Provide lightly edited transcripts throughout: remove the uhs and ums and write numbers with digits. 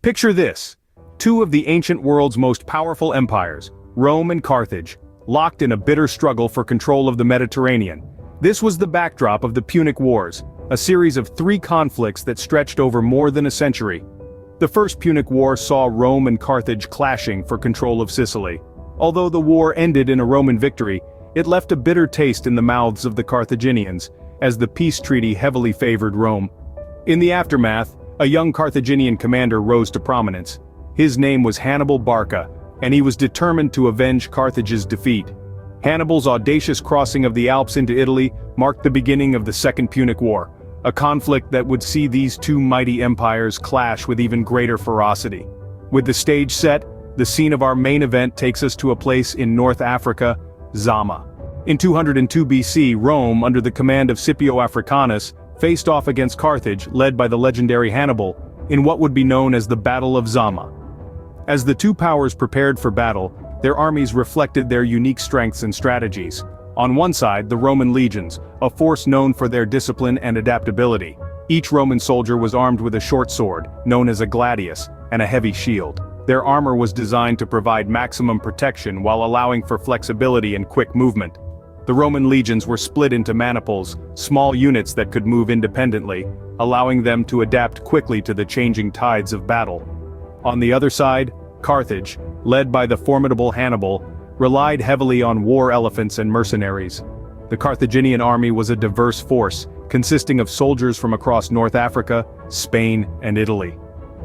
Picture this: two of the ancient world's most powerful empires, Rome and Carthage, locked in a bitter struggle for control of the Mediterranean. This was the backdrop of the Punic Wars, a series of 3 conflicts that stretched over more than a century. The First Punic War saw Rome and Carthage clashing for control of Sicily. Although the war ended in a Roman victory, it left a bitter taste in the mouths of the Carthaginians, as the peace treaty heavily favored Rome. In the aftermath, a young Carthaginian commander rose to prominence. His name was Hannibal Barca, and he was determined to avenge Carthage's defeat. Hannibal's audacious crossing of the Alps into Italy marked the beginning of the Second Punic War, a conflict that would see these two mighty empires clash with even greater ferocity. With the stage set, the scene of our main event takes us to a place in North Africa, Zama. In 202 BC, Rome, under the command of Scipio Africanus, faced off against Carthage, led by the legendary Hannibal, in what would be known as the Battle of Zama. As the two powers prepared for battle, their armies reflected their unique strengths and strategies. On one side, the Roman legions, a force known for their discipline and adaptability. Each Roman soldier was armed with a short sword, known as a gladius, and a heavy shield. Their armor was designed to provide maximum protection while allowing for flexibility and quick movement. The Roman legions were split into maniples, small units that could move independently, allowing them to adapt quickly to the changing tides of battle. On the other side, Carthage, led by the formidable Hannibal, relied heavily on war elephants and mercenaries. The Carthaginian army was a diverse force, consisting of soldiers from across North Africa, Spain, and Italy.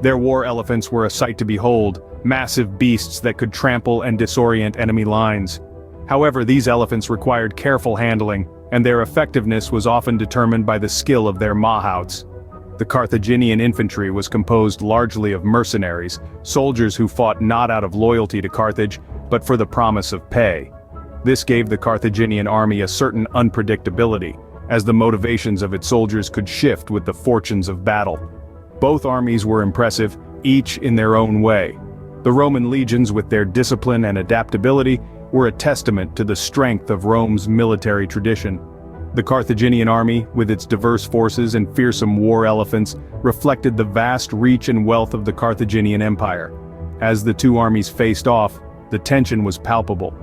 Their war elephants were a sight to behold, massive beasts that could trample and disorient enemy lines. However, these elephants required careful handling, and their effectiveness was often determined by the skill of their mahouts. The Carthaginian infantry was composed largely of mercenaries, soldiers who fought not out of loyalty to Carthage, but for the promise of pay. This gave the Carthaginian army a certain unpredictability, as the motivations of its soldiers could shift with the fortunes of battle. Both armies were impressive, each in their own way. The Roman legions, with their discipline and adaptability, were a testament to the strength of Rome's military tradition. The Carthaginian army, with its diverse forces and fearsome war elephants, reflected the vast reach and wealth of the Carthaginian Empire. As the two armies faced off, the tension was palpable.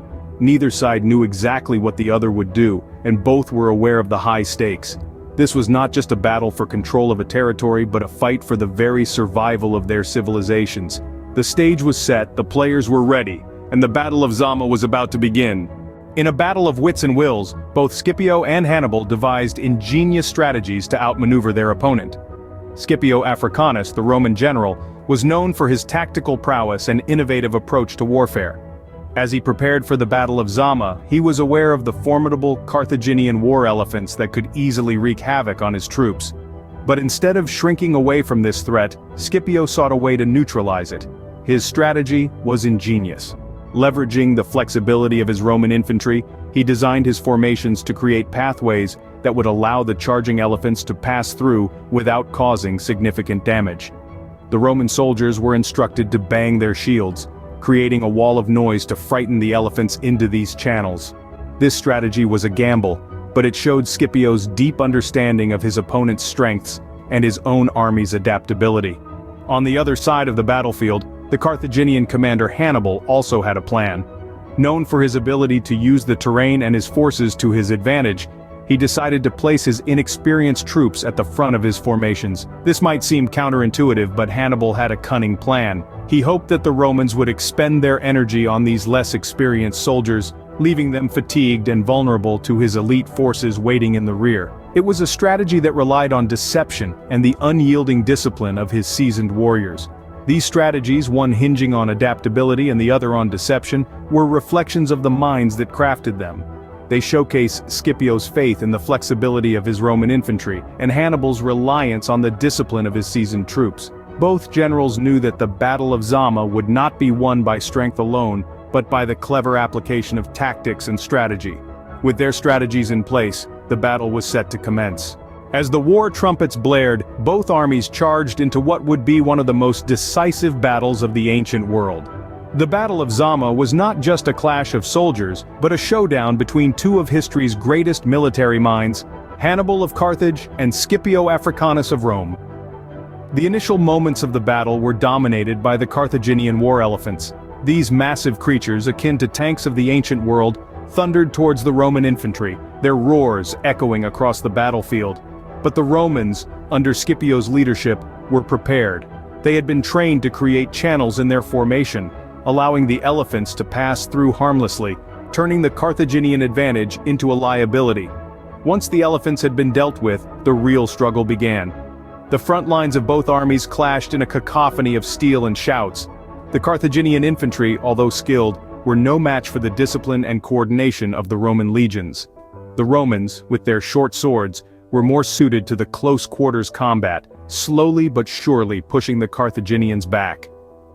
Neither side knew exactly what the other would do, and both were aware of the high stakes. This was not just a battle for control of a territory, but a fight for the very survival of their civilizations. The stage was set, the players were ready, and the Battle of Zama was about to begin. In a battle of wits and wills, both Scipio and Hannibal devised ingenious strategies to outmaneuver their opponent. Scipio Africanus, the Roman general, was known for his tactical prowess and innovative approach to warfare. As he prepared for the Battle of Zama, he was aware of the formidable Carthaginian war elephants that could easily wreak havoc on his troops. But instead of shrinking away from this threat, Scipio sought a way to neutralize it. His strategy was ingenious. Leveraging the flexibility of his Roman infantry, he designed his formations to create pathways that would allow the charging elephants to pass through without causing significant damage. The Roman soldiers were instructed to bang their shields, creating a wall of noise to frighten the elephants into these channels. This strategy was a gamble, but it showed Scipio's deep understanding of his opponent's strengths and his own army's adaptability. On the other side of the battlefield, the Carthaginian commander Hannibal also had a plan. Known for his ability to use the terrain and his forces to his advantage, he decided to place his inexperienced troops at the front of his formations. This might seem counterintuitive, but Hannibal had a cunning plan. He hoped that the Romans would expend their energy on these less experienced soldiers, leaving them fatigued and vulnerable to his elite forces waiting in the rear. It was a strategy that relied on deception and the unyielding discipline of his seasoned warriors. These strategies, one hinging on adaptability and the other on deception, were reflections of the minds that crafted them. They showcase Scipio's faith in the flexibility of his Roman infantry, and Hannibal's reliance on the discipline of his seasoned troops. Both generals knew that the Battle of Zama would not be won by strength alone, but by the clever application of tactics and strategy. With their strategies in place, the battle was set to commence. As the war trumpets blared, both armies charged into what would be one of the most decisive battles of the ancient world. The Battle of Zama was not just a clash of soldiers, but a showdown between two of history's greatest military minds, Hannibal of Carthage and Scipio Africanus of Rome. The initial moments of the battle were dominated by the Carthaginian war elephants. These massive creatures, akin to tanks of the ancient world, thundered towards the Roman infantry, their roars echoing across the battlefield. But the Romans, under Scipio's leadership, were prepared. They had been trained to create channels in their formation, allowing the elephants to pass through harmlessly, turning the Carthaginian advantage into a liability. Once the elephants had been dealt with, the real struggle began. The front lines of both armies clashed in a cacophony of steel and shouts. The Carthaginian infantry, although skilled, were no match for the discipline and coordination of the Roman legions. The Romans, with their short swords, were more suited to the close-quarters combat, slowly but surely pushing the Carthaginians back.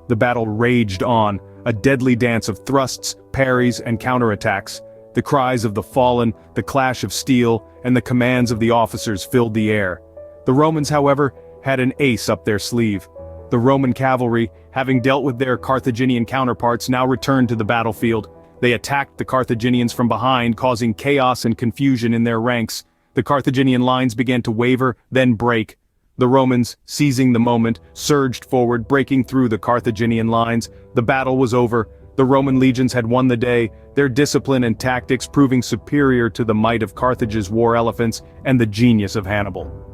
The battle raged on, a deadly dance of thrusts, parries, and counterattacks. The cries of the fallen, the clash of steel, and the commands of the officers filled the air. The Romans, however, had an ace up their sleeve. The Roman cavalry, having dealt with their Carthaginian counterparts, now returned to the battlefield. They attacked the Carthaginians from behind, causing chaos and confusion in their ranks. The Carthaginian lines began to waver, then break. The Romans, seizing the moment, surged forward, breaking through the Carthaginian lines. The battle was over. The Roman legions had won the day, their discipline and tactics proving superior to the might of Carthage's war elephants and the genius of Hannibal.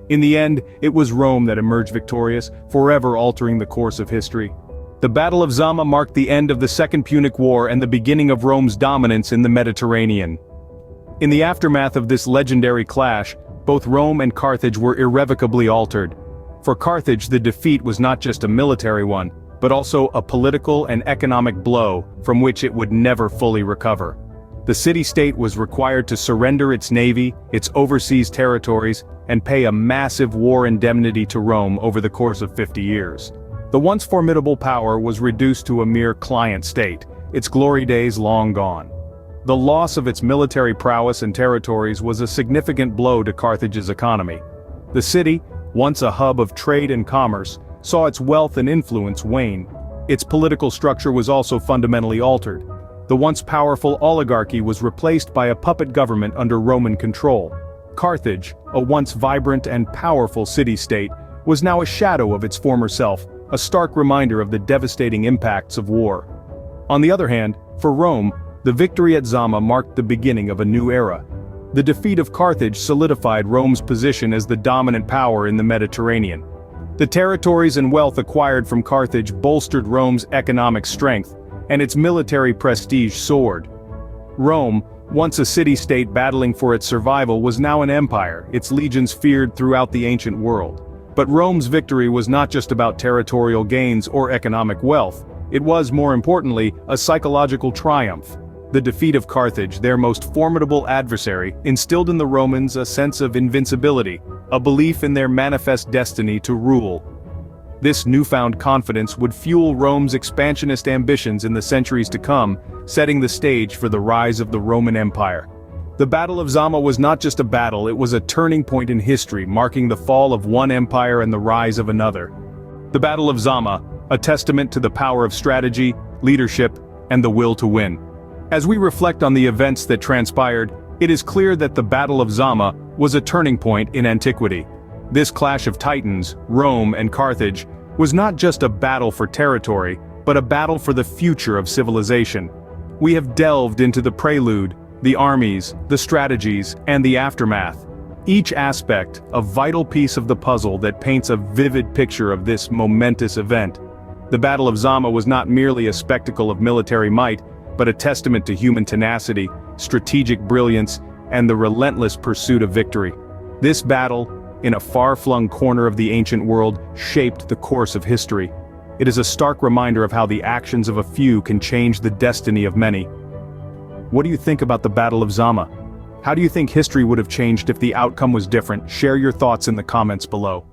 In the end, it was Rome that emerged victorious, forever altering the course of history. The Battle of Zama marked the end of the Second Punic War and the beginning of Rome's dominance in the Mediterranean. In the aftermath of this legendary clash, both Rome and Carthage were irrevocably altered. For Carthage, the defeat was not just a military one, but also a political and economic blow from which it would never fully recover. The city-state was required to surrender its navy, its overseas territories, and pay a massive war indemnity to Rome over the course of 50 years. The once formidable power was reduced to a mere client state, its glory days long gone. The loss of its military prowess and territories was a significant blow to Carthage's economy. The city, once a hub of trade and commerce, saw its wealth and influence wane. Its political structure was also fundamentally altered. The once powerful oligarchy was replaced by a puppet government under Roman control. Carthage, a once vibrant and powerful city-state, was now a shadow of its former self, a stark reminder of the devastating impacts of war. On the other hand, for Rome, the victory at Zama marked the beginning of a new era. The defeat of Carthage solidified Rome's position as the dominant power in the Mediterranean. The territories and wealth acquired from Carthage bolstered Rome's economic strength, and its military prestige soared. Rome, once a city-state battling for its survival, was now an empire, its legions feared throughout the ancient world. But Rome's victory was not just about territorial gains or economic wealth. It was, more importantly, a psychological triumph. The defeat of Carthage, their most formidable adversary, instilled in the Romans a sense of invincibility, a belief in their manifest destiny to rule. This newfound confidence would fuel Rome's expansionist ambitions in the centuries to come, setting the stage for the rise of the Roman Empire. The Battle of Zama was not just a battle, it was a turning point in history, marking the fall of one empire and the rise of another. The Battle of Zama, a testament to the power of strategy, leadership, and the will to win. As we reflect on the events that transpired, it is clear that the Battle of Zama was a turning point in antiquity. This clash of titans, Rome and Carthage, was not just a battle for territory, but a battle for the future of civilization. We have delved into the prelude, the armies, the strategies, and the aftermath. Each aspect, a vital piece of the puzzle that paints a vivid picture of this momentous event. The Battle of Zama was not merely a spectacle of military might, but a testament to human tenacity, strategic brilliance, and the relentless pursuit of victory. This battle, in a far-flung corner of the ancient world, shaped the course of history. It is a stark reminder of how the actions of a few can change the destiny of many. What do you think about the Battle of Zama? How do you think history would have changed if the outcome was different? Share your thoughts in the comments below.